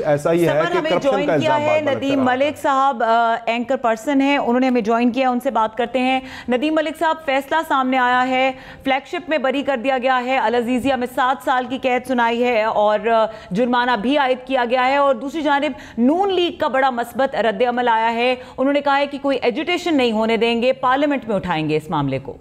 ऐसा ही है कि हमें ज्वाइन किया है नदीम मलिक साहब, एंकर पर्सन हैं, उन्होंने हमें ज्वाइन किया, उनसे बात करते हैं। नदीम मलिक साहब, फैसला सामने आया है, फ्लैगशिप में बरी कर दिया गया है, अल अजीजिया में 7 साल की कैद सुनाई है और जुर्माना भी आयद किया गया है। और दूसरी जानिब नून लीग का बड़ा मस्बत रद्द अमल आया है, उन्होंने कहा है कि कोई एजुटेशन नहीं होने देंगे, पार्लियामेंट में उठाएंगे इस मामले को।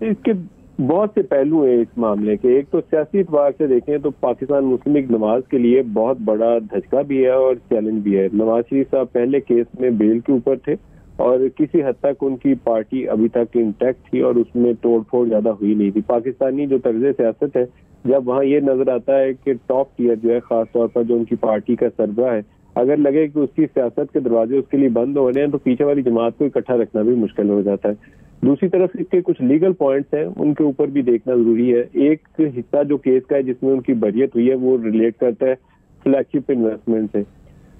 इसके बहुत से पहलू हैं इस मामले के। एक तो सियासी एतबार से देखें तो पाकिस्तान मुस्लिम लीग नवाज के लिए बहुत बड़ा धचका भी है और चैलेंज भी है। नवाज शरीफ साहब पहले केस में बेल के ऊपर थे और किसी हद तक उनकी पार्टी अभी तक इंटैक्ट थी और उसमें तोड़फोड़ ज्यादा हुई नहीं थी। पाकिस्तानी जो तर्ज सियासत है, जब वहाँ ये नजर आता है कि टॉप टियर जो है, खासतौर पर जो उनकी पार्टी का सरबराह है, अगर लगे कि उसकी सियासत के दरवाजे उसके लिए बंद हो रहे हैं तो पीछे वाली जमात को इकट्ठा रखना भी मुश्किल हो जाता है। दूसरी तरफ इसके कुछ लीगल पॉइंट्स हैं, उनके ऊपर भी देखना जरूरी है। एक हिस्सा जो केस का है जिसमें उनकी बरियत हुई है वो रिलेट करता है फ्लैगशिप इन्वेस्टमेंट से।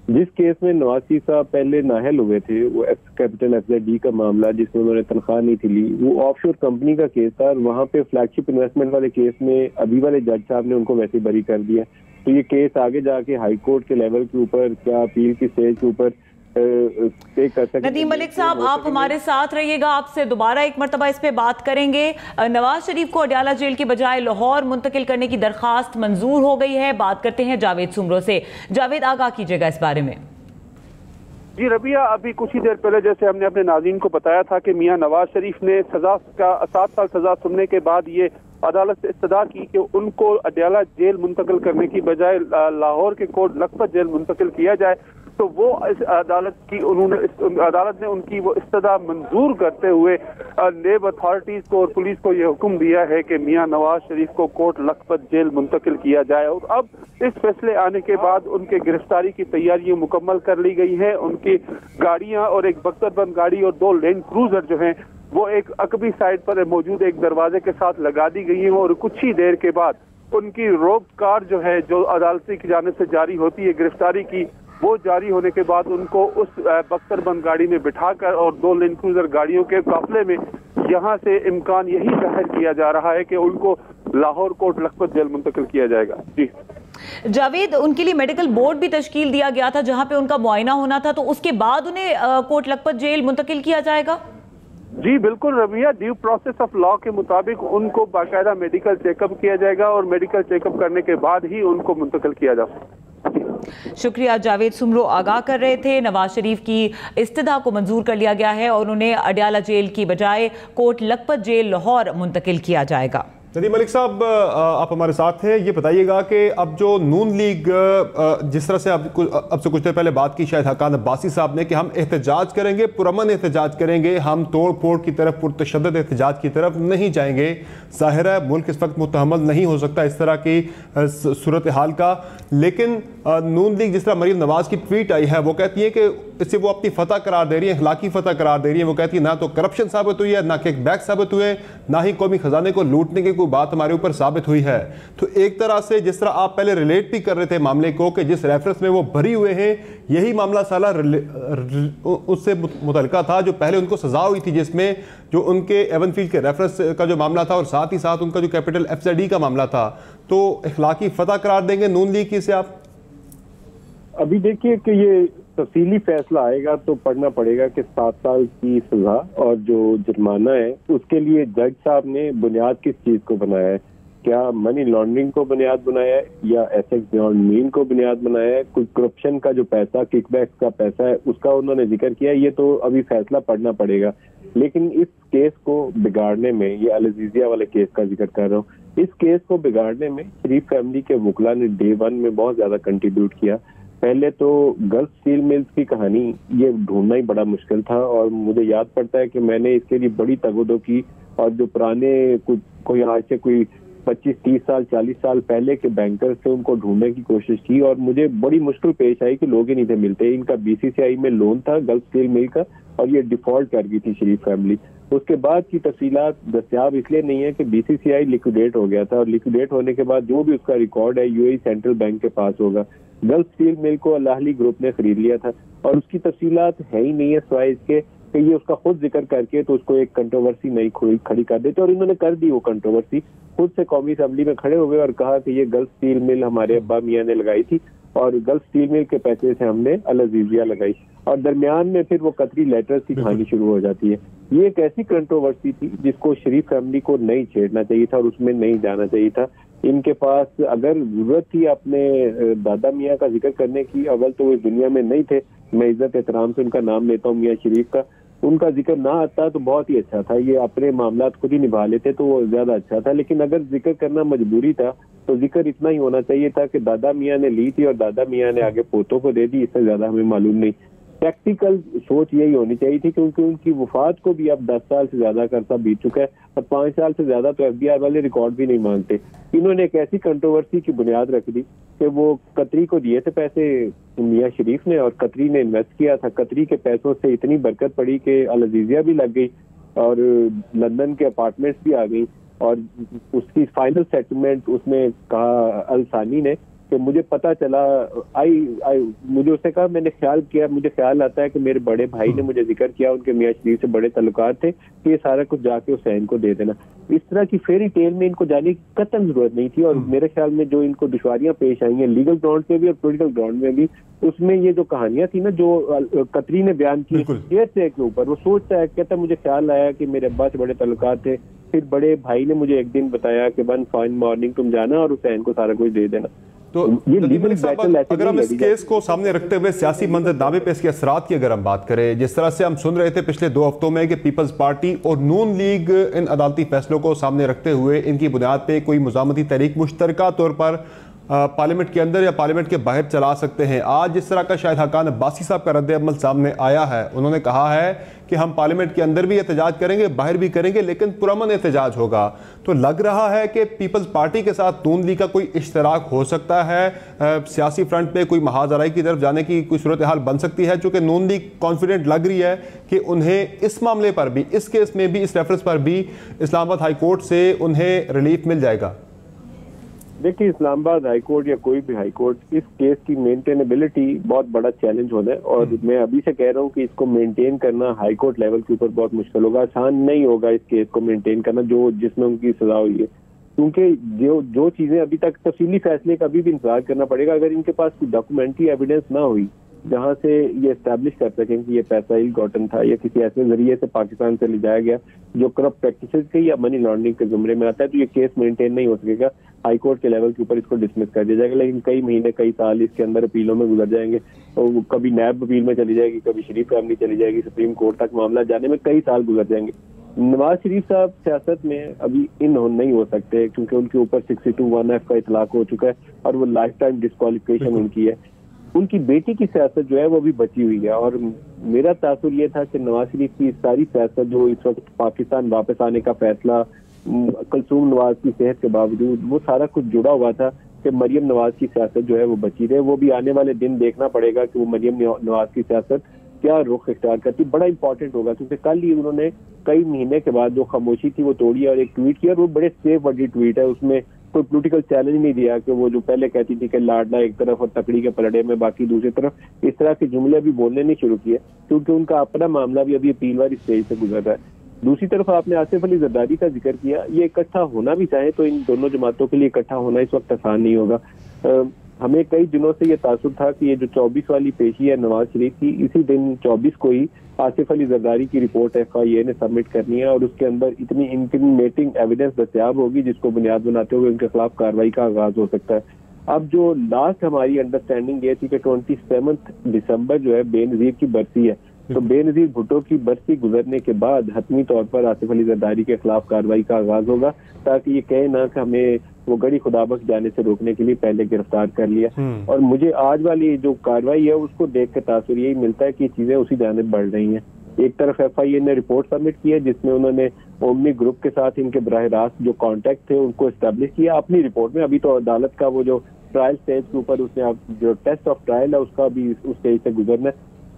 जिस केस में नवाज शरीफ साहब पहले नाहल हुए थे, वो कैपिटल एफजेड का मामला जिसमें उन्होंने तनख्वाह नहीं थी ली, वो ऑफशोर कंपनी का केस था और वहां पे फ्लैगशिप इन्वेस्टमेंट वाले केस में अभी वाले जज साहब ने उनको वैसे बरी कर दिया। तो ये केस आगे जाके हाई कोर्ट के लेवल के ऊपर, क्या अपील की स्टेज के ऊपर नदीम मलिक साहब, आप हमारे साथ रहिएगा, आपसे दोबारा एक मरतबा इस पे बात करेंगे। नवाज शरीफ को अडयाला जेल की बजाय लाहौर मुंतकिल करने की दरखास्त मंजूर हो गई है। बात करते हैं जावेद सुमरो से। जावेद, आगाह कीजिएगा इस बारे में। जी रबिया, अभी कुछ ही देर पहले जैसे हमने अपने नाज़रीन को बताया था कि मियां नवाज शरीफ ने सजा का 7 साल सजा सुनने के बाद ये अदालत से इस्तदा की कि उनको अडयाला जेल मुंतकिल करने की बजाय लाहौर के कोर्ट लखपत जेल मुंतकिल किया जाए। तो वो इस अदालत ने उनकी वो इस्तदा मंजूर करते हुए नेब अथॉरिटीज को और पुलिस को ये हुक्म दिया है कि मियां नवाज शरीफ को कोर्ट लखपत जेल मुंतकिल किया जाए। और अब इस फैसले आने के बाद उनके गिरफ्तारी की तैयारियां मुकम्मल कर ली गई हैं। उनकी गाड़ियां और एक बख्तरबंद गाड़ी और 2 लैंड क्रूजर जो हैं वो एक अकबी साइड पर मौजूद एक दरवाजे के साथ लगा दी गई हैं और कुछ ही देर के बाद उनकी रोप कार जो है, जो अदालती की जानिब से जारी होती है गिरफ्तारी की, वो जारी होने के बाद उनको उस बख्तरबंद गाड़ी में बिठाकर और 2 लैंड क्रूजर गाड़ियों के काफिले में यहाँ से इम्कान यही जाहिर किया जा रहा है कि उनको लाहौर कोर्ट लखपत जेल मुंतकिल किया जाएगा। जी जावेद, उनके लिए मेडिकल बोर्ड भी तश्कील दिया गया था जहाँ पे उनका मुआयना होना था, तो उसके बाद उन्हें कोर्ट लखपत जेल मुंतकिल किया जाएगा? जी बिल्कुल Rabia, due process of law के मुताबिक उनको बाकायदा मेडिकल चेकअप किया जाएगा और मेडिकल चेकअप करने के बाद ही उनको मुंतकिल किया जा सकता। शुक्रिया। जावेद सुमरो आगाह कर रहे थे। नवाज शरीफ की इस्तदा को मंजूर कर लिया गया है और उन्हें अडयाला जेल की बजाय कोर्ट लखपत जेल लाहौर मुंतकिल किया जाएगा। नदीम मलिक साहब, आप हमारे साथ हैं, ये बताइएगा कि अब जो नून लीग जिस तरह से अब से कुछ देर पहले बात की शायद हकान अब्बासी साहब ने कि हम एहतजाज करेंगे, पुरअमन एहतजाज करेंगे, हम तोड़ फोड़ की तरफ, पुरतशद्दद एहतजाज की तरफ नहीं जाएंगे। ज़ाहिर है मुल्क इस वक्त मुतहम्मल नहीं हो सकता इस तरह की सूरत हाल का, लेकिन नून लीग जिस तरह मरीम नवाज की ट्वीट आई है वो कहती है कि इससे वो अपनी फतह करार दे रही है, अखलाकी फतह करार दे रही है। वो कहती है ना तो करप्शन साबित हुई है, ना किकबैक साबित हुए, ना ही कौमी खजाने को लूटने की कोई बात हमारे ऊपर साबित हुई है। तो एक तरह से जिस तरह आप पहले रिलेट भी कर रहे थे मामले को कि जिस रेफरेंस में वो भरी हुए हैं, यही मामला साला उससे मुतल्लिका था जो पहले उनको सजा हुई थी, जिसमें जो उनके एवनफील्ड के रेफरेंस का जो मामला था और साथ ही साथ उनका जो कैपिटल एफजेड का मामला था। तो अखलाकी फतह करार देंगे नून लीग की से आप? अभी देखिए कि ये तफसीली फैसला आएगा तो पढ़ना पड़ेगा कि 7 साल की सजा और जो जुर्माना है उसके लिए जज साहब ने बुनियाद किस चीज को बनाया है। क्या मनी लॉन्ड्रिंग को बुनियाद बनाया है या एसेट्स बियॉन्ड मीन को बुनियाद बनाया है? कोई करप्शन का जो पैसा, किकबैक का पैसा है उसका उन्होंने जिक्र किया, ये तो अभी फैसला पढ़ना पड़ेगा। लेकिन इस केस को बिगाड़ने में, ये अल अजीजिया वाले केस का जिक्र कर रहा हूँ, इस केस को बिगाड़ने में शरीफ फैमिली के वकला ने डे 1 में बहुत ज्यादा कंट्रीब्यूट किया। पहले तो गल्फ स्टील मिल्स की कहानी ये ढूंढना ही बड़ा मुश्किल था और मुझे याद पड़ता है कि मैंने इसके लिए बड़ी तगदो की और जो पुराने कोई आज से कोई 25-30 साल 40 साल पहले के बैंकर्स थे उनको ढूंढने की कोशिश की और मुझे बड़ी मुश्किल पेश आई कि लोग ही नहीं थे मिलते। इनका बीसीसीआई में लोन था गल्फ स्टील मिल का और ये डिफॉल्ट कर गई थी शरीफ फैमिली। उसके बाद की तफसीलात दस्तियाब इसलिए नहीं है कि बीसीसीआई लिक्विडेट हो गया था और लिक्विडेट होने के बाद जो भी उसका रिकॉर्ड है यूएई सेंट्रल बैंक के पास होगा। गल्फ स्टील मिल को अल अहली ग्रुप ने खरीद लिया था और उसकी तफसीलात है ही नहीं है सिवाय इसके कि ये उसका खुद जिक्र करके तो उसको एक कंट्रोवर्सी नहीं खड़ी कर देते और इन्होंने कर दी वो कंट्रोवर्सी। खुद से कौमी असेंबली में खड़े हो गए और कहा कि ये गल्फ स्टील मिल हमारे अब्बा मियां ने लगाई थी और गल्फ स्टील मिल के पैसे से हमने अल अजीजिया लगाई, और दरमियान में फिर वो कतरी लेटर्स की कहानी शुरू हो जाती है। ये एक ऐसी कंट्रोवर्सी थी जिसको शरीफ फैमिली को नहीं छेड़ना चाहिए था और उसमें नहीं जाना चाहिए था। इनके पास अगर जरूरत थी अपने दादा मियाँ का जिक्र करने की, अव्वल तो वो इस दुनिया में नहीं थे, मैं इज्जत एहतराम से उनका नाम लेता हूँ मियाँ शरीफ का, उनका जिक्र ना आता तो बहुत ही अच्छा था, ये अपने मामलात खुद ही निभा लेते तो वो ज्यादा अच्छा था। लेकिन अगर जिक्र करना मजबूरी था तो जिक्र इतना ही होना चाहिए था कि दादा मियाँ ने ली थी और दादा मियाँ ने आगे पोतों को दे दी, इससे ज्यादा हमें मालूम नहीं। प्रैक्टिकल सोच यही होनी चाहिए थी, क्योंकि उनकी वफात को भी अब 10 साल से ज्यादा का अरसा बीत चुका है और 5 साल से ज्यादा तो FBI वाले रिकॉर्ड भी नहीं मानते। इन्होंने एक ऐसी कंट्रोवर्सी की बुनियाद रख दी कि वो कतरी को दिए थे पैसे मियाँ शरीफ ने, और कतरी ने इन्वेस्ट किया था। कतरी के पैसों से इतनी बरकत पड़ी कि अल अजीजिया भी लग गई और लंदन के अपार्टमेंट्स भी आ गई, और उसकी फाइनल सेटलमेंट उसने कहा अल सानी ने कि मुझे पता चला, मुझे उसने कहा, मैंने ख्याल किया, मुझे ख्याल आता है कि मेरे बड़े भाई ने मुझे जिक्र किया, उनके मियाँ शरीफ से बड़े ताल्लुकात थे कि ये सारा कुछ जाके हुसैन को दे देना। इस तरह की फेरी टेल में इनको जाने की कतई जरूरत नहीं थी। और मेरे ख्याल में जो इनको दुश्वारियां पेश आई हैं लीगल ग्राउंड पे भी और पॉलिटिकल ग्राउंड में भी, उसमें ये जो कहानियां थी ना जो कतरी ने बयान की एयर से के ऊपर, वो सोचता है, कहता मुझे ख्याल आया कि मेरे अब्बा से बड़े ताल्लुकात थे, फिर बड़े भाई ने मुझे एक दिन बताया कि वन फाइन मॉर्निंग तुम जाना और हुसैन को सारा कुछ दे देना। तो अगर हम इस केस को सामने रखते हुए सियासी मंजरनामे पे इसके असरात की अगर हम बात करें, जिस तरह से हम सुन रहे थे पिछले 2 हफ्तों में कि पीपल्स पार्टी और नून लीग इन अदालती फैसलों को सामने रखते हुए इनकी बुनियाद पे कोई मुज़ामती तहरीक मुश्तरका तौर पर पार्लियामेंट के अंदर या पार्लियामेंट के बाहर चला सकते हैं। आज जिस तरह का शाहिद हक्कान अब्बासी साहब का रद्द अमल सामने आया है, उन्होंने कहा है कि हम पार्लियामेंट के अंदर भी एहतजाज करेंगे, बाहर भी करेंगे, लेकिन पुरअमन एहतजाज होगा। तो लग रहा है कि पीपल्स पार्टी के साथ नून लीग का कोई इश्तराक हो सकता है, सियासी फ्रंट पे कोई महाजराई की तरफ जाने की कोई सूरत हाल बन सकती है, चूंकि नून लीग कॉन्फिडेंट लग रही है कि उन्हें इस मामले पर भी, इस केस में भी, इस रेफरेंस पर भी इस्लामाबाद हाई कोर्ट से उन्हें रिलीफ मिल जाएगा। देखिए, इस्लामाबाद हाई कोर्ट या कोई भी हाई कोर्ट, इस केस की मेंटेनेबिलिटी बहुत बड़ा चैलेंज होना है, और मैं अभी से कह रहा हूँ कि इसको मेंटेन करना हाई कोर्ट लेवल के ऊपर बहुत मुश्किल होगा। आसान नहीं होगा इस केस को मेंटेन करना जो जिसमें उनकी सजा हुई है, क्योंकि जो चीजें अभी तक तफसीली फैसले का अभी भी इंतजार करना पड़ेगा। अगर इनके पास कोई डॉक्यूमेंट्री एविडेंस ना हुई जहां से ये एस्टैब्लिश कर सकें कि ये पैसा इल गॉटन था या किसी ऐसे जरिए से पाकिस्तान से ले जाया गया जो करप्ट प्रैक्टिसेस के या मनी लॉन्ड्रिंग के जुमरे में आता है, तो ये केस मेंटेन नहीं हो सकेगा। हाई कोर्ट के लेवल के ऊपर इसको डिसमिस कर दिया जाएगा, लेकिन कई महीने, कई साल इसके अंदर अपीलों में गुजर जाएंगे, और कभी नैब अपील में चली जाएगी, कभी शरीफ फैमिली चली जाएगी, सुप्रीम कोर्ट तक मामला जाने में कई साल गुजर जाएंगे। नवाज शरीफ साहब सियासत में अभी इन नहीं हो सकते, क्योंकि उनके ऊपर 62(1)(f) का इतलाक हो चुका है और वो लाइफ टाइम डिस्क्वालिफिकेशन उनकी है। उनकी बेटी की सियासत जो है वो भी बची हुई है, और मेरा तासुर ये था कि नवाज शरीफ की सारी सियासत जो इस वक्त पाकिस्तान वापस आने का फैसला, कुलसूम नवाज की सेहत के बावजूद, वो सारा कुछ जुड़ा हुआ था कि मरियम नवाज की सियासत जो है वो बची रहे। वो भी आने वाले दिन देखना पड़ेगा कि वो मरियम नवाज की सियासत क्या रुख इख्तियार करती, बड़ा इंपॉर्टेंट होगा, क्योंकि कल ही उन्होंने कई महीने के बाद जो खामोशी थी वो तोड़ी और एक ट्वीट किया, और वो बड़े सेफ वर्डी ट्वीट है, उसमें कोई पॉलिटिकल चैलेंज नहीं दिया कि वो जो पहले कहती थी कि लाडला एक तरफ और तकड़ी के पलड़े में बाकी दूसरी तरफ, इस तरह के जुमले भी बोलने नहीं शुरू किए, क्योंकि उनका अपना मामला भी अभी अपील वाली स्टेज से गुजर रहा है। दूसरी तरफ आपने आसिफ अली जरदारी का जिक्र किया, ये इकट्ठा होना भी चाहे तो इन दोनों जमातों के लिए इकट्ठा होना इस वक्त आसान नहीं होगा। हमें कई दिनों से ये तासुर था कि ये जो 24 वाली पेशी है नवाज शरीफ की, इसी दिन 24 को ही आसिफ अली जरदारी की रिपोर्ट FIA ने सबमिट करनी है, और उसके अंदर इतनी इंक्रिमिनेटिंग एविडेंस दस्तयाब होगी जिसको बुनियाद बनाते हुए उनके खिलाफ कार्रवाई का आगाज हो सकता है। अब जो लास्ट हमारी अंडरस्टैंडिंग ये थी कि 27 दिसंबर जो है बेनजीर की बरसी है, तो बेनजीर भुट्टो की बरसी गुजरने के बाद हतमी तौर पर आसिफ अली जरदारी के खिलाफ कार्रवाई का आगाज होगा, ताकि ये कहे ना कि हमें वो गड़ी खुदाबख्श जाने से रोकने के लिए पहले गिरफ्तार कर लिया। और मुझे आज वाली जो कार्रवाई है उसको देख के तासुर यही मिलता है कि चीजें उसी जानिब बढ़ रही हैं। एक तरफ FIA ने रिपोर्ट सबमिट की है जिसमें उन्होंने ओमनी ग्रुप के साथ इनके बराह रास्त जो कॉन्टैक्ट थे उनको एस्टेब्लिश किया अपनी रिपोर्ट में। अभी तो अदालत का वो जो ट्रायल स्टेज के ऊपर उसने जो टेस्ट ऑफ ट्रायल है उसका भी उस स्टेज से गुजरना है,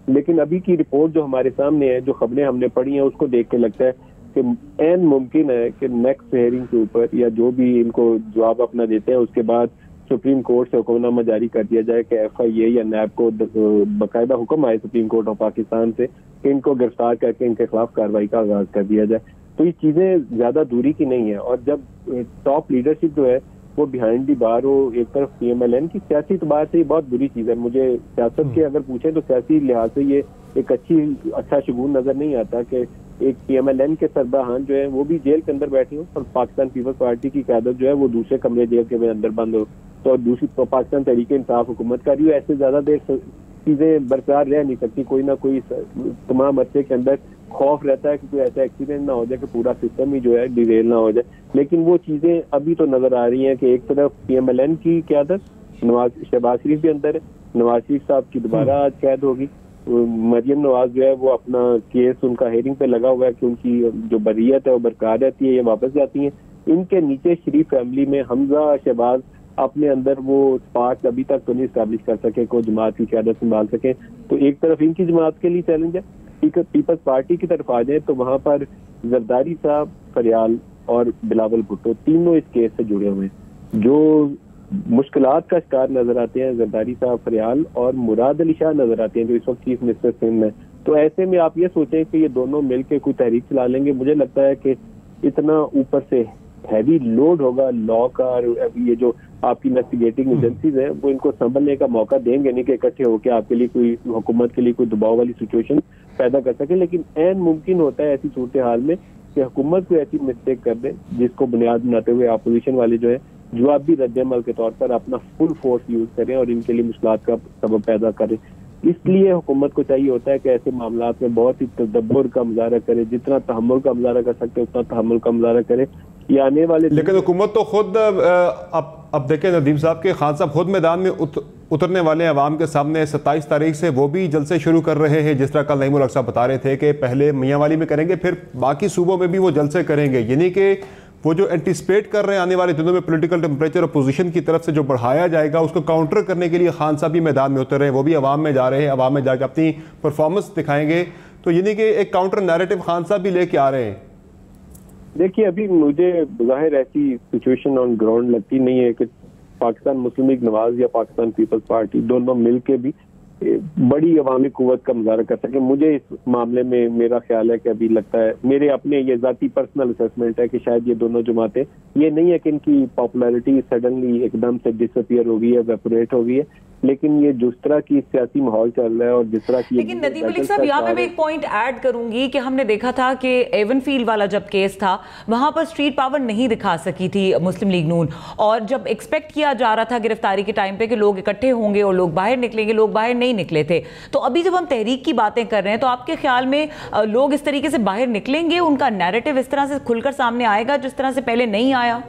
लेकिन अभी की रिपोर्ट जो हमारे सामने है, जो खबरें हमने पढ़ी हैं, उसको देख के लगता है कि एन मुमकिन है कि नेक्स्ट हेयरिंग के ऊपर या जो भी इनको जवाब अपना देते हैं उसके बाद सुप्रीम कोर्ट से हुक्मनामा जारी कर दिया जाए कि FIA या नैब को बाकायदा हुक्म आए सुप्रीम कोर्ट ऑफ पाकिस्तान से कि इनको गिरफ्तार करके इनके खिलाफ कार्रवाई का आगाज कर दिया जाए। तो ये चीजें ज्यादा दूरी की नहीं है, और जब टॉप लीडरशिप जो है वो बिहाइंड दी बार हो, एक तरफ PMLN की सियासी एतबार से ये बहुत बुरी चीज है। मुझे सियासत के अगर पूछे तो सियासी लिहाज से ये एक अच्छा शगुन नजर नहीं आता कि एक PMLN के सरबराहान जो है वो भी जेल के अंदर बैठे हो और पाकिस्तान पीपल्स पार्टी की क़यादत जो है वो दूसरे कमरे जेल के अंदर बंद हो, तो दूसरी पाकिस्तान तहरीक इंसाफ हुकूमत कर रही हो। ऐसे ज्यादा देर चीजें बरकरार रह नहीं सकती। कोई ना कोई तमाम अरसे के अंदर खौफ रहता है कि कोई ऐसा एक्सीडेंट ना हो जाए कि पूरा सिस्टम ही जो है डिरेल ना हो जाए। लेकिन वो चीजें अभी तो नजर आ रही हैं कि एक तरफ PMLN की क़यादत, शहबाज शरीफ भी अंदर है, नवाज शरीफ साहब की दोबारा आज कैद होगी, मरियम नवाज जो है वो अपना केस उनका हेयरिंग पे लगा हुआ है कि उनकी जो बरियत है वो बरकरार रहती है, ये वापस जाती है। इनके नीचे शरीफ फैमिली में हमजा, शहबाज अपने अंदर वो स्पार्क अभी तक तो नहीं स्टैब्लिश कर सके को जमात की क़यादत संभाल सके। तो एक तरफ इनकी जमात के लिए चैलेंज है, पीपल्स पार्टी की तरफ आ जाए तो वहां पर जरदारी साहब, फरियाल और बिलावल भुट्टो तीनों इस केस से जुड़े हुए हैं। जो मुश्किलात का शिकार नजर आते हैं जरदारी साहब, फरियाल और मुराद अली शाह नजर आते हैं जो इस वक्त चीफ मिनिस्टर सिंध में। तो ऐसे में आप ये सोचें कि ये दोनों मिलकर कोई तहरीक चला लेंगे, मुझे लगता है कि इतना ऊपर से हैवी लोड होगा लॉ का, और ये जो आपकी इन्वेस्टिगेटिंग एजेंसीज है वो इनको संभलने का मौका देंगे नहीं कि इकट्ठे होकर आपके लिए कोई हुकूमत के लिए कोई दबाव वाली सिचुएशन पैदा कर सके। लेकिन ऐन मुमकिन होता है ऐसी सूरत हाल में कि हुकूमत को ऐसी मिस्टेक कर दे जिसको बुनियाद बनाते हुए अपोजिशन वाले जो है जवाबी रद्द-ए-अमल के तौर पर अपना फुल फोर्स यूज करें और इनके लिए मुश्किलात का सबब पैदा करें। इसलिए हुकूमत को चाहिए होता है कि ऐसे मामलात में बहुत ही तदब्बुर का मुजाहरा करे, जितना तहम्मुल का मुजाहरा कर सकते उतना तहम्मुल का मुजाहरा करे। ये आने वाले लेकिन हुकूमत तो खुद अब देखें नदीम साहब के खान साहब खुद मैदान में उतरने वाले हैं अवाम के सामने। 27 तारीख से वो भी जलसे शुरू कर रहे हैं, जिस तरह कल नईमुल हक साहब बता रहे थे कि पहले मियांवाली में करेंगे फिर बाकी सूबों में भी वो जलसे करेंगे। यानी कि वो जो एंटिसिपेट कर रहे हैं आने वाले दिनों में पॉलिटिकल टेम्परेचर अपोजिशन की तरफ से जो बढ़ाया जाएगा उसको काउंटर करने के लिए खान साहब भी मैदान में उतर रहे हैं, वो भी अवाम में जा रहे हैं, अवाम में जाकर अपनी परफॉर्मेंस दिखाएंगे। तो यानी कि एक काउंटर नैरेटिव खान साहब भी लेके आ रहे हैं। देखिए अभी मुझे जाहिर ऐसी सिचुएशन ऑन ग्राउंड लगती नहीं है कि पाकिस्तान मुस्लिम लीग नवाज या पाकिस्तान पीपल्स पार्टी दोनों मिलके भी बड़ी अवामी कुव्वत का मुजाहरा कर सके। मुझे इस मामले में मेरा ख्याल है कि अभी लगता है, मेरे अपने ये जाती पर्सनल असेसमेंट है कि शायद ये दोनों जमातें, ये नहीं है कि इनकी पॉपुलैरिटी सडनली एकदम से डिसअपियर हो गई है, वेपोरेट हो गई है, लेकिन ये जिस तरह की सियासी माहौल चल रहा है और जिस तरह की, लेकिन नदीम मलिक साहब यहाँ पे मैं एक पॉइंट ऐड करूंगी कि हमने देखा था कि एवनफील्ड वाला जब केस था वहां पर स्ट्रीट पावर नहीं दिखा सकी थी मुस्लिम लीग नून, और जब एक्सपेक्ट किया जा रहा था गिरफ्तारी के टाइम पे कि लोग इकट्ठे होंगे और लोग बाहर निकलेंगे, लोग बाहर नहीं निकले थे। तो अभी जब हम तहरीक की बातें कर रहे हैं तो आपके ख्याल में लोग इस तरीके से बाहर निकलेंगे, उनका नैरेटिव इस तरह से खुलकर सामने आएगा जिस तरह से पहले नहीं आया?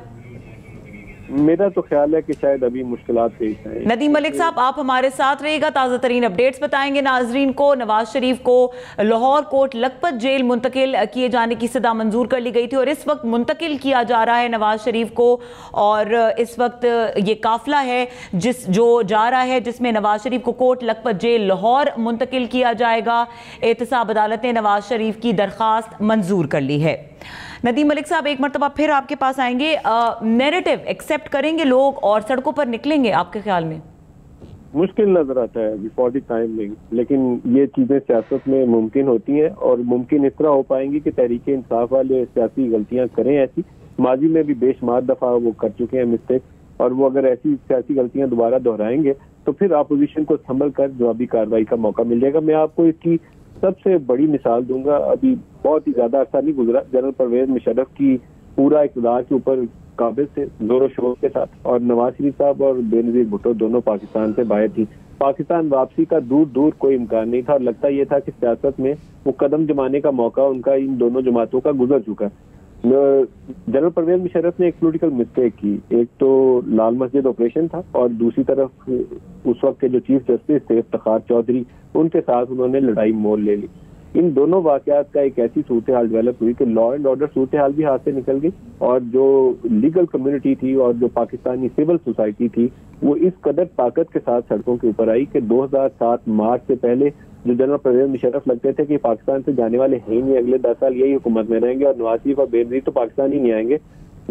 मेरा तो ख्याल है कि शायद अभी मुश्किलात पेश हैं। नदीम मलिक साहब आप हमारे साथ रहिएगा, ताज़ा तरीन अपडेट्स बताएंगे नाजरीन को। नवाज शरीफ को लाहौर कोट लखपत जेल मुंतकिल किए जाने की सदा मंजूर कर ली गई थी और इस वक्त मुंतकिल किया जा रहा है नवाज शरीफ को, और इस वक्त ये काफिला है जो जा रहा है जिसमें नवाज शरीफ को कोट लखपत जेल लाहौर मुंतकिल किया जाएगा। एहतसाब अदालत ने नवाज शरीफ की दरखास्त मंजूर कर ली है। नदीम मलिक साहब एक मरतबा फिर आपके पास आएंगे, नैरेटिव एक्सेप्ट करेंगे लोग और सड़कों पर निकलेंगे आपके ख्याल में? मुश्किल नजर आता है बिफोर द टाइम, लेकिन ये चीजें सियासत में मुमकिन होती हैं और मुमकिन इस तरह हो पाएंगी कि तहरीक इंसाफ वाले सियासी गलतियां करें। ऐसी माजी में भी बेशुमार दफा वो कर चुके हैं मिस्टेक, और वो अगर ऐसी सियासी गलतियां दोबारा दोहराएंगे तो फिर अपोजिशन को संभल कर जवाबी कार्रवाई का मौका मिल जाएगा। मैं आपको इसकी सबसे बड़ी मिसाल दूंगा, अभी बहुत ही ज्यादा अर्सा नहीं गुजरा, जनरल परवेज मुशर्रफ की पूरा इक़्तिदार के ऊपर काबिज थे जोरों शोर के साथ, और नवाज शरीफ साहब और बेनजीर भुट्टो दोनों पाकिस्तान से बाहर थी। पाकिस्तान वापसी का दूर दूर कोई इम्कान नहीं था और लगता यह था कि सियासत में वो कदम जमाने का मौका उनका इन दोनों जमातों का गुजर चुका। जनरल परवेज मुशर्रफ ने एक पॉलिटिकल मिस्टेक की, एक तो लाल मस्जिद ऑपरेशन था और दूसरी तरफ उस वक्त के जो चीफ जस्टिस थे इफ्तिखार चौधरी, उनके साथ उन्होंने लड़ाई मोल ले ली। इन दोनों वाकयात का एक ऐसी सूरत हाल डेवलप हुई कि लॉ एंड ऑर्डर सूरत हाल भी हाथ से निकल गई, और जो लीगल कम्युनिटी थी और जो पाकिस्तानी सिविल सोसाइटी थी वो इस कदर ताकत के साथ सड़कों के ऊपर आई कि 2007 मार्च से पहले जो जनरल परवेज मुशर्रफ लगते थे कि पाकिस्तान से जाने वाले हैं नहीं, अगले 10 साल यही हुकूमत में रहेंगे और नवाज शरीफ और बेनजीर तो पाकिस्तान ही नहीं आएंगे,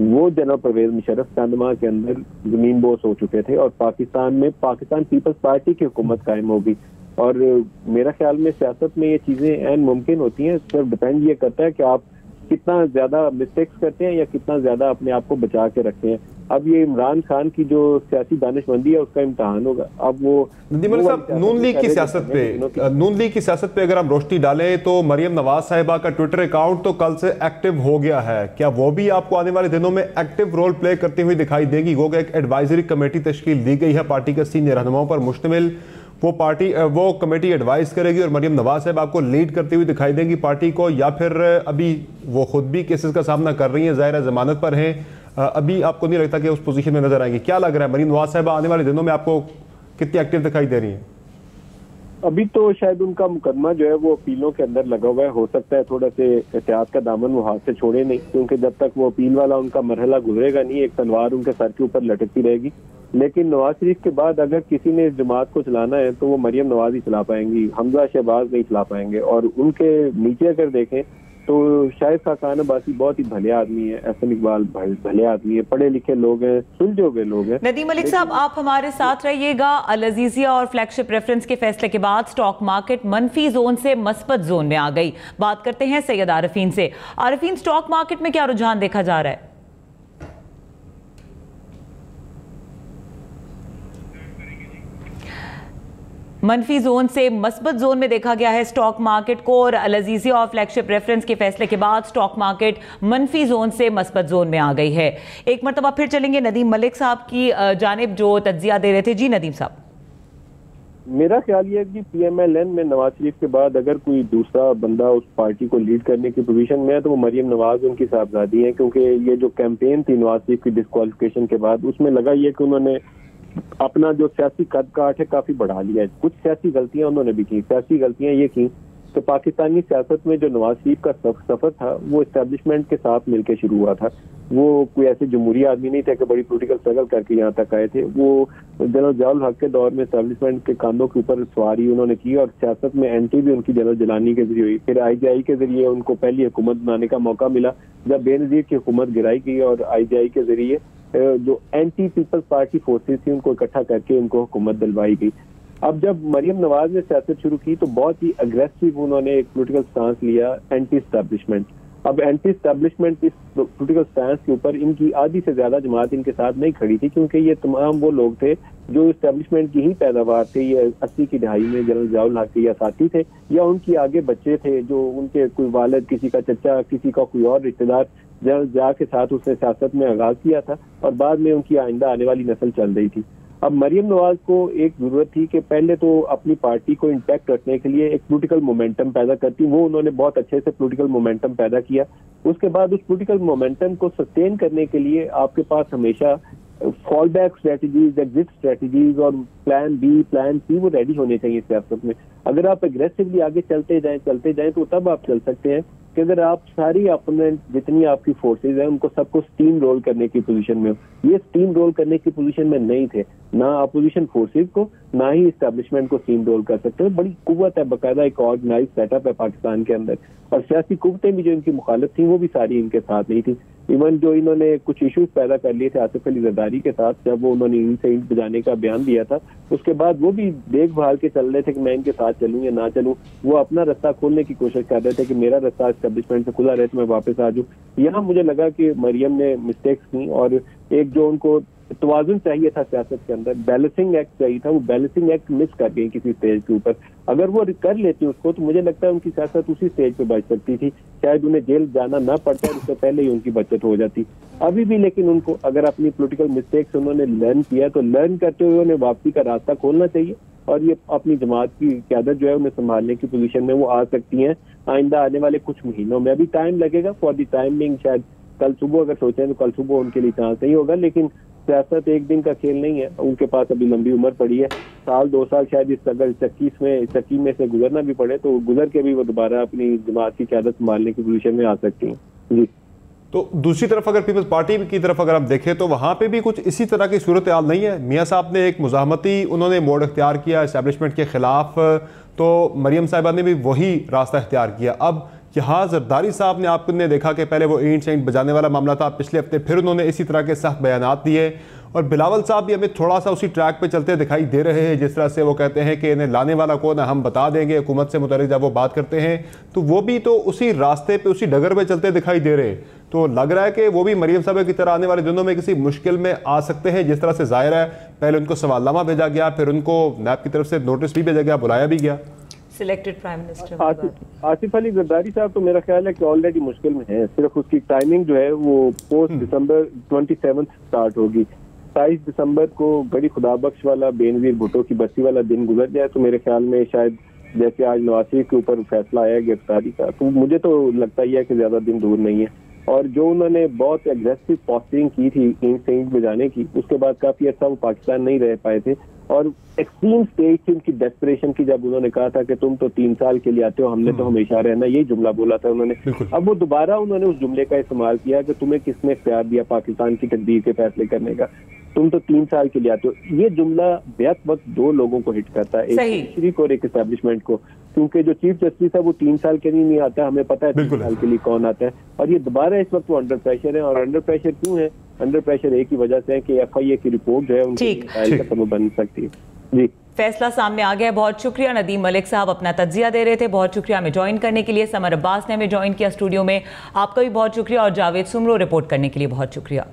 वो जनरल परवेज मुशर्रफ चंद माह के अंदर जमीन बोस हो चुके थे और पाकिस्तान में पाकिस्तान पीपल्स पार्टी की हुकूमत कायम होगी। और मेरा ख्याल में सियासत में ये चीजें ऐन मुमकिन होती हैं, सिर्फ डिपेंड ये करता है कि आप कितना ज्यादा मिस्टेक्स करते हैं या कितना ज्यादा अपने आप को बचा के रखते हैं। अब ये इमरान खान की जो सियासी दानिशमंदी है उसका इम्तहान होगा। अब वो नदीम मलिक साहब, नून लीग की सियासत पे अगर हम रोशनी डालें तो मरियम नवाज साहिबा का ट्विटर अकाउंट तो कल से एक्टिव हो गया है, क्या वो भी आपको आने वाले दिनों में एक्टिव रोल प्ले करती हुई दिखाई देगी? वो एक एडवाइजरी कमेटी तश्कील दी गई है पार्टी के सीनियर रहनुमाओं पर मुश्तमिल, वो कमेटी एडवाइस करेगी और मरियम नवाज साहब आपको लीड करती हुई दिखाई देंगी पार्टी को, या फिर अभी वो खुद भी केसेस का सामना कर रही हैं, ज़ाहिर जमानत पर हैं, अभी आपको नहीं लगता कि उस पोजीशन में नजर आएंगे? क्या लग रहा है मरियम नवाज साहब आने वाले दिनों में आपको कितनी एक्टिव दिखाई दे रही है? अभी तो शायद उनका मुकदमा जो है वो अपीलों के अंदर लगा हुआ है, हो सकता है थोड़ा से एहतियात का दामन वो हाथ से छोड़े नहीं, क्योंकि जब तक वो अपील वाला उनका मरहला गुजरेगा नहीं एक तलवार उनके सर के ऊपर लटकती रहेगी। लेकिन नवाज शरीफ के बाद अगर किसी ने इस जमात को चलाना है तो वो मरियम नवाज ही चला पाएंगी, हमजा शहबाज नहीं चला पाएंगे। और उनके नीचे अगर देखें तो शाहिद खाकान अब्बासी बहुत ही भले आदमी है, एहसन इकबाल भले आदमी है, पढ़े लिखे लोग हैं, सुलझे हुए लोग हैं। नदीम मलिक साहब, आप हमारे साथ रहिएगा। अल अजीजिया और फ्लैगशिप रेफरेंस के फैसले के बाद स्टॉक मार्केट मनफी जोन से मस्बत जोन में आ गई। बात करते हैं सैयद आरिफीन से। आरिफीन, स्टॉक मार्केट में क्या रुझान देखा जा रहा है? मनफी जोन से मस्बत जोन में देखा गया है स्टॉक मार्केट को, और अल अजीजिया और फ्लैगशिप रेफरेंस के फैसले के बाद स्टॉक मार्केट मनफी जोन से मस्बत जोन में आ गई है। एक मरतबा फिर चलेंगे नदीम मलिक साहब की जानिब जो तज्जिया दे रहे थे। जी नदीम साहब। मेरा ख्याल ये है कि PMLN में नवाज शरीफ के बाद अगर कोई दूसरा बंदा उस पार्टी को लीड करने की पोजीशन में है तो वो मरियम नवाज उनकी साहबजादी है, क्योंकि ये जो कैंपेन थी नवाज शरीफ की डिस्क्वालिफिकेशन के बाद उसमें लगा ये कि उन्होंने अपना जो सियासी कद काठ है काफी बढ़ा लिया है। कुछ सियासी गलतियां उन्होंने भी की। सियासी गलतियां ये की तो पाकिस्तानी सियासत में जो नवाज शरीफ का सफर था वो एस्टेब्लिशमेंट के साथ मिलकर शुरू हुआ था। वो कोई ऐसे जमहूरी आदमी नहीं थे कि बड़ी पॉलिटिकल स्ट्रगल करके यहाँ तक आए थे। वो जनरल ज़ियाउल हक के दौर में एस्टेब्लिशमेंट के कांधों के ऊपर सवारी उन्होंने की और सियासत में एंट्री भी उनकी जनरल जलानी के जरिए हुई। फिर IJI के जरिए उनको पहली हुकूमत बनाने का मौका मिला जब बेनजीर की हुकूमत गिराई गई और IJI के जरिए जो एंटी पीपल्स पार्टी फोर्सेस थी उनको इकट्ठा करके उनको हुकूमत दिलवाई गई। अब जब मरियम नवाज ने सियासत शुरू की तो बहुत ही अग्रेसिव उन्होंने एक पॉलिटिकल स्टांस लिया एंटी एस्टेब्लिशमेंट। अब एंटी एस्टेब्लिशमेंट इस पॉलिटिकल स्टांस के ऊपर इनकी आधी से ज्यादा जमात इनके साथ नहीं खड़ी थी, क्योंकि ये तमाम वो लोग थे जो एस्टेब्लिशमेंट की ही पैदावार थे। ये 80 की दहाई में जनरल ज़ियाउल हक के या साथी थे या उनकी आगे बच्चे थे, जो उनके कोई वालिद, किसी का चचा, किसी का कोई और रिश्तेदार जनरल ज़िया के साथ उसने सियासत में आगाज किया था और बाद में उनकी आइंदा आने वाली नस्ल चल रही थी। अब मरियम नवाज को एक जरूरत थी कि पहले तो अपनी पार्टी को इंटैक्ट रखने के लिए एक पॉलिटिकल मोमेंटम पैदा करती। वो उन्होंने बहुत अच्छे से पॉलिटिकल मोमेंटम पैदा किया। उसके बाद उस पॉलिटिकल मोमेंटम को सस्टेन करने के लिए आपके पास हमेशा fall back strategies, exit strategies और प्लान बी, प्लान सी वो रेडी होने चाहिए सियासत में। अगर आप एग्रेसिवली आगे चलते जाएं तो तब आप चल सकते हैं कि अगर आप सारी अपोनेंट जितनी आपकी फोर्सेज हैं उनको सबको स्टीम रोल करने की पोजीशन में हो। ये स्टीम रोल करने की पोजीशन में नहीं थे, ना अपोजिशन फोर्सेज को ना ही एस्टेब्लिशमेंट को स्टीम रोल कर सकते हैं। बड़ी कुव्वत है, बाकायदा एक ऑर्गेनाइज सेटअप है पाकिस्तान के अंदर, और सियासी कुव्वतें भी जो इनकी मुखालिफ थी वो भी सारी इनके साथ नहीं थी। इवन जो इन्होंने कुछ इश्यूज पैदा कर लिए थे आसिफ अली जरदारी के साथ, जब वो उन्होंने ईंट से ईंट बजाने का बयान दिया था, उसके बाद वो भी देखभाल के चल रहे थे कि मैं इनके साथ चलूं या ना चलूं। वो अपना रास्ता खोलने की कोशिश कर रहे थे कि मेरा रास्ता एस्टेब्लिशमेंट से खुला रहे तो मैं वापस आ जाऊं। यहाँ मुझे लगा कि मरियम ने मिस्टेक्स की और एक जो उनको तवाजुन चाहिए था सियासत के अंदर, बैलेंसिंग एक्ट चाहिए था, वो बैलेंसिंग एक्ट मिस कर गई किसी स्टेज के ऊपर। अगर वो कर लेती उसको तो मुझे लगता है उनकी सियासत उसी स्टेज पे बच सकती थी, शायद उन्हें जेल जाना ना पड़ता और उससे पहले ही उनकी बचत हो जाती। अभी भी लेकिन उनको अगर अपनी पॉलिटिकल मिस्टेक्स उन्होंने लर्न किया तो लर्न करते हुए उन्हें वापसी का रास्ता खोलना चाहिए और ये अपनी जमात की क़यादत जो है उन्हें संभालने की पोजीशन में वो आ सकती हैं आइंदा आने वाले कुछ महीनों में। अभी टाइम लगेगा, फॉर द टाइम बिंग शायद कल सुबह अगर सोचें तो कल सुबह उनके लिए चांस नहीं होगा, लेकिन सियासत एक दिन का खेल नहीं है। उनके पास अभी लंबी उम्र पड़ी है, साल 2 साल शायद इस अगर चक्की में से गुजरना भी पड़े तो गुजर के भी वो दोबारा अपनी जमात की क़यादत संभालने की पोजीशन में आ सकती हैं। जी। तो दूसरी तरफ अगर पीपल्स पार्टी की तरफ अगर आप देखें तो वहाँ पे भी कुछ इसी तरह की सूरत हाल नहीं है। मियाँ साहब ने एक मुज़ाहमती उन्होंने मोड़ इख्तियार किया एस्टेब्लिशमेंट के खिलाफ, तो मरियम साहिबा ने भी वही रास्ता इख्तियार किया। अब यहाँ जरदारी साहब ने आपने देखा कि पहले वो ईंट से ईंट बजाने वाला मामला था, पिछले हफ्ते फिर उन्होंने इसी तरह के सख्त बयानात दिए और बिलावल साहब भी हमें थोड़ा सा उसी ट्रैक पे चलते दिखाई दे रहे हैं, जिस तरह से वो कहते हैं कि इन्हें लाने वाला कौन है हम बता देंगे। हुकूमत से मुताल्लिक जब वो बात करते हैं तो वो भी तो उसी रास्ते पे उसी डगर पे चलते दिखाई दे रहे। तो लग रहा है कि वो भी मरियम साहब की तरह आने वाले दिनों में किसी मुश्किल में आ सकते हैं। जिस तरह से जाहिर है पहले उनको सवालनामा भेजा गया, फिर उनको नैब की तरफ से नोटिस भी भेजा गया, बुलाया भी गया। Selected prime minister Asif Ali Zardari साहब तो मेरा ख्याल है कि ऑलरेडी मुश्किल में है। सिर्फ उसकी टाइमिंग जो है वो पोस्ट दिसंबर 27 स्टार्ट होगी। 27 दिसंबर को बड़ी खुदाबख्श वाला बेनजीर भुट्टो की बस्ती वाला दिन गुजर जाए तो मेरे ख्याल में शायद जैसे आज नवाज शरीफ के ऊपर फैसला आया गिरफ्तारी का, तो मुझे तो लगता ही है कि ज्यादा दिन दूर नहीं है। और जो उन्होंने बहुत एग्रेसिव पोस्टिंग की थी ईंट बजाने की, उसके बाद काफी अच्छा वो पाकिस्तान नहीं रह पाए थे। और एक्सट्रीम स्टेज थी उनकी डेस्परेशन की, जब उन्होंने कहा था कि तुम तो 3 साल के लिए आते हो, हमने तो हमेशा रहना, यही जुमला बोला था उन्होंने। अब वो दोबारा उन्होंने उस जुमले का इस्तेमाल किया कि तुम्हें किसने इख्तियार दिया पाकिस्तान की तकदीर के फैसले करने का, तुम तो 3 साल के लिए आते हो। ये जुमला बेहद वक्त 2 लोगों को हिट करता है, एक जुडिशरी और एक एस्टैब्लिशमेंट को, क्योंकि जो चीफ जस्टिस है वो 3 साल के लिए नहीं आता, हमें पता है 3 साल के लिए कौन आता है। और ये दोबारा इस वक्त वो अंडर प्रेशर है। और अंडर प्रेशर क्यों है? अंडर प्रेशर एक ही वजह से है कि FIA की रिपोर्ट जो है उनकी ट्रायल का सबब बन सकती है। जी, फैसला सामने आ गया। बहुत शुक्रिया नदीम मलिक साहब, अपना तज्जिया दे रहे थे। बहुत शुक्रिया हमें ज्वाइन करने के लिए। समर अब्बास ने हमें ज्वाइन किया स्टूडियो में, आपका भी बहुत शुक्रिया। और जावेद सुमरो रिपोर्ट करने के लिए बहुत शुक्रिया।